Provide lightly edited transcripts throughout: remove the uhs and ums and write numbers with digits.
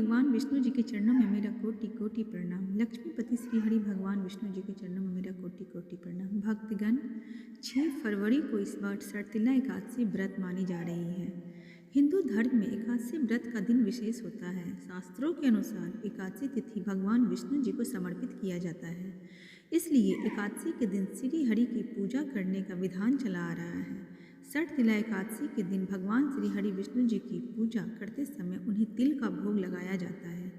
भगवान विष्णु जी के चरणों में मेरा कोटि कोटि प्रणाम। लक्ष्मीपति श्री हरि भगवान विष्णु जी के चरणों में मेरा कोटि कोटि प्रणाम। भक्तगण, 6 फरवरी को इस वर्ष सर्तिला एकादशी व्रत मानी जा रही है। हिंदू धर्म में एकादशी व्रत का दिन विशेष होता है। शास्त्रों के अनुसार एकादशी तिथि भगवान विष्णु जी को समर्पित किया जाता है, इसलिए एकादशी के दिन श्री हरि की पूजा करने का विधान चला आ रहा है। सर्तिला एकादशी के दिन भगवान श्री हरि विष्णु जी की पूजा करते समय उन्हें तिल का भोग लगाया जाता है,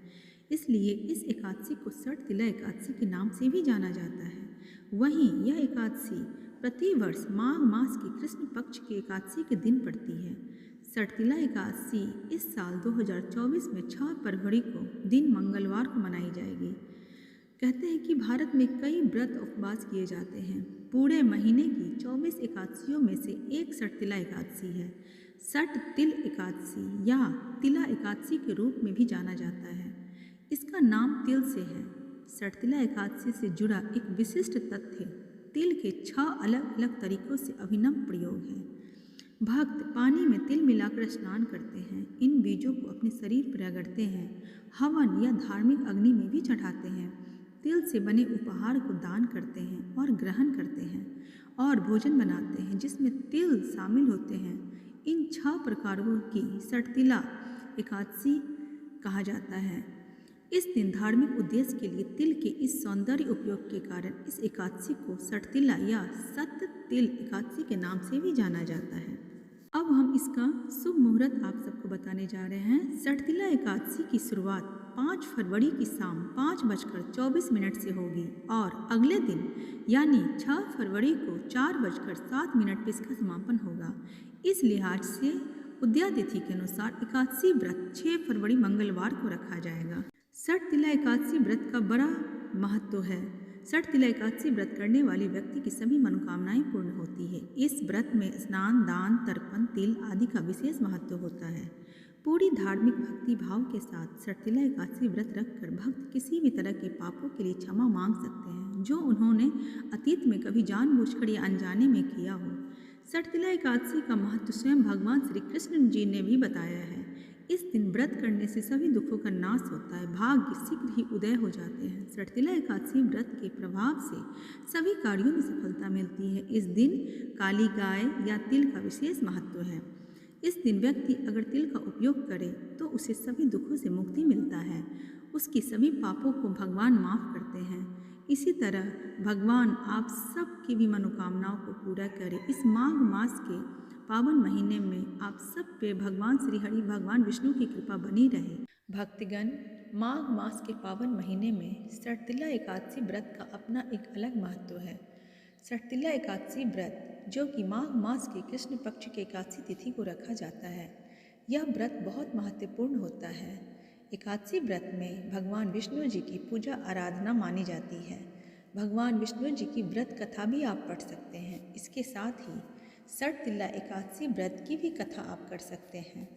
इसलिए इस एकादशी को सर्तिला एकादशी के नाम से भी जाना जाता है। वहीं यह एकादशी प्रतिवर्ष माघ मास की कृष्ण पक्ष की एकादशी के दिन पड़ती है। सर्तिला एकादशी इस साल 2024 में 6 फरवरी को दिन मंगलवार को मनाई जाएगी। कहते हैं कि भारत में कई व्रत उपवास किए जाते हैं। पूरे महीने की 24 एकादशियों में से एक सर्तिला एकादशी है। सट तिल एकादशी या तिला एकादशी के रूप में भी जाना जाता है। इसका नाम तिल से है। सर्तिला एकादशी से जुड़ा एक विशिष्ट तथ्य तिल के 6 अलग अलग तरीकों से अभिनव प्रयोग है। भक्त पानी में तिल मिलाकर स्नान करते हैं। इन बीजों को अपने शरीर पर रगड़ते हैं, हवन या धार्मिक अग्नि में भी चढ़ाते हैं। तिल से बने उपहार को दान करते हैं और ग्रहण करते हैं और भोजन बनाते हैं जिसमें तिल शामिल होते हैं। इन 6 प्रकारों की सर्तिला एकादशी कहा जाता है। इस दिन धार्मिक उद्देश्य के लिए तिल के इस सौंदर्य उपयोग के कारण इस एकादशी को सर्तिला या सत तिल एकादशी के नाम से भी जाना जाता है। अब हम इसका शुभ मुहूर्त आप सबको बताने जा रहे हैं। सर्तिला एकादशी की शुरुआत 5 फरवरी की शाम 5:24 से होगी और अगले दिन यानी 6 फरवरी को 4:07 पर इसका समापन होगा। इस लिहाज से उदया तिथि के अनुसार एकादशी व्रत 6 फरवरी मंगलवार को रखा जाएगा। सर्तिला एकादशी व्रत का बड़ा महत्व है। सर्तिला एकादशी व्रत करने वाले व्यक्ति की सभी मनोकामनाएं पूर्ण होती है। इस व्रत में स्नान, दान, तर्पण, तिल आदि का विशेष महत्व होता है। पूरी धार्मिक भक्ति भाव के साथ सर्तिला एकादशी व्रत रखकर भक्त किसी भी तरह के पापों के लिए क्षमा मांग सकते हैं जो उन्होंने अतीत में कभी जानबूझकर या अनजाने में किया हो। सर्तिला एकादशी का महत्व स्वयं भगवान श्री कृष्ण जी ने भी बताया है। इस दिन व्रत करने से सभी दुखों का नाश होता है, भाग्य शीघ्र ही उदय हो जाते हैं। सर्तिला एकादशी व्रत के प्रभाव से सभी कार्यों में सफलता मिलती है। इस दिन काली गाय या तिल का विशेष महत्व है। इस दिन व्यक्ति अगर तिल का उपयोग करे तो उसे सभी दुखों से मुक्ति मिलता है। उसकी सभी पापों को भगवान माफ़ करते हैं। इसी तरह भगवान आप सब की भी मनोकामनाओं को पूरा करे। इस माघ मास के पावन महीने में आप सब पे भगवान श्री हरि भगवान विष्णु की कृपा बनी रहे। भक्तगण, माघ मास के पावन महीने में सर्तिला एकादशी व्रत का अपना एक अलग महत्व है। सर्तिला एकादशी व्रत जो कि माघ मास के कृष्ण पक्ष के एकादशी तिथि को रखा जाता है, यह व्रत बहुत महत्वपूर्ण होता है। एकादशी व्रत में भगवान विष्णु जी की पूजा आराधना मानी जाती है। भगवान विष्णु जी की व्रत कथा भी आप पढ़ सकते हैं। इसके साथ ही सर्तिला एकादशी व्रत की भी कथा आप कर सकते हैं।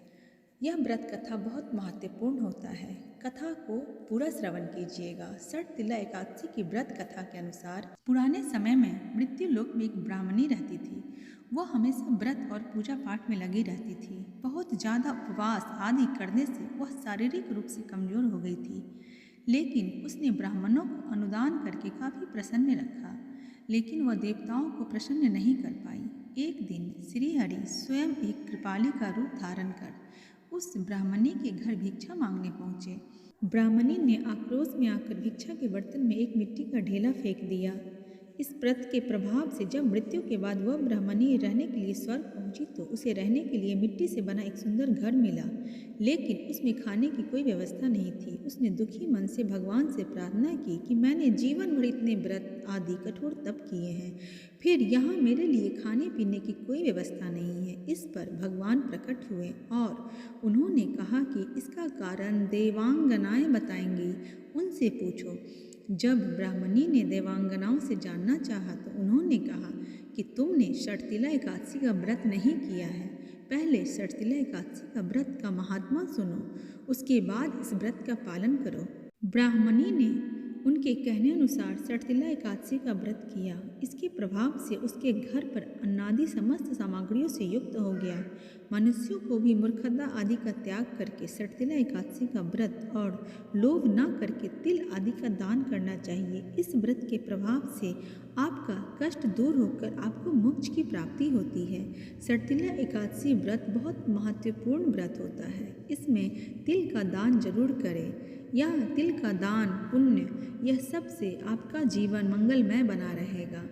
यह व्रत कथा बहुत महत्वपूर्ण होता है। कथा को पूरा श्रवण कीजिएगा। सर्तिला एकादशी की व्रत कथा के अनुसार पुराने समय में मृत्यु लोक में एक ब्राह्मणी रहती थी। वह हमेशा व्रत और पूजा पाठ में लगी रहती थी। बहुत ज़्यादा उपवास आदि करने से वह शारीरिक रूप से कमज़ोर हो गई थी, लेकिन उसने ब्राह्मणों को अनुदान करके काफ़ी प्रसन्न रखा, लेकिन वह देवताओं को प्रसन्न नहीं कर पाई। एक दिन श्री हरि स्वयं एक कृपाली का रूप धारण कर उस ब्राह्मणी के घर भिक्षा मांगने पहुँचे। ब्राह्मणी ने आक्रोश में आकर भिक्षा के बर्तन में एक मिट्टी का ढेला फेंक दिया। इस व्रत के प्रभाव से जब मृत्यु के बाद वह ब्राह्मणी रहने के लिए स्वर्ग पहुंची तो उसे रहने के लिए मिट्टी से बना एक सुंदर घर मिला, लेकिन उसमें खाने की कोई व्यवस्था नहीं थी। उसने दुखी मन से भगवान से प्रार्थना की कि मैंने जीवन भर इतने व्रत आदि कठोर तप किए हैं, फिर यहाँ मेरे लिए खाने पीने की कोई व्यवस्था नहीं है। इस पर भगवान प्रकट हुए और उन्होंने कहा कि इसका कारण देवांगनाएं बताएंगी, उनसे पूछो। जब ब्राह्मणी ने देवांगनाओं से जानना चाहा तो उन्होंने कहा कि तुमने सर्तिला एकादशी का व्रत नहीं किया है। पहले सर्तिला एकादशी का व्रत का महात्मा सुनो, उसके बाद इस व्रत का पालन करो। ब्राह्मणी ने उनके कहने अनुसार सठतिला एकादशी का व्रत किया। इसके प्रभाव से उसके घर पर अन्नादि समस्त सामग्रियों से युक्त हो गया। मनुष्यों को भी मूर्खता आदि का त्याग करके सठतिला एकादशी का व्रत और लोभ न करके तिल आदि का दान करना चाहिए। इस व्रत के प्रभाव से आपका कष्ट दूर होकर आपको मोक्ष की प्राप्ति होती है। सठतिला एकादशी व्रत बहुत महत्वपूर्ण व्रत होता है। इसमें तिल का दान जरूर करें। यह तिल का दान पुण्य यह सब से आपका जीवन मंगलमय बना रहेगा।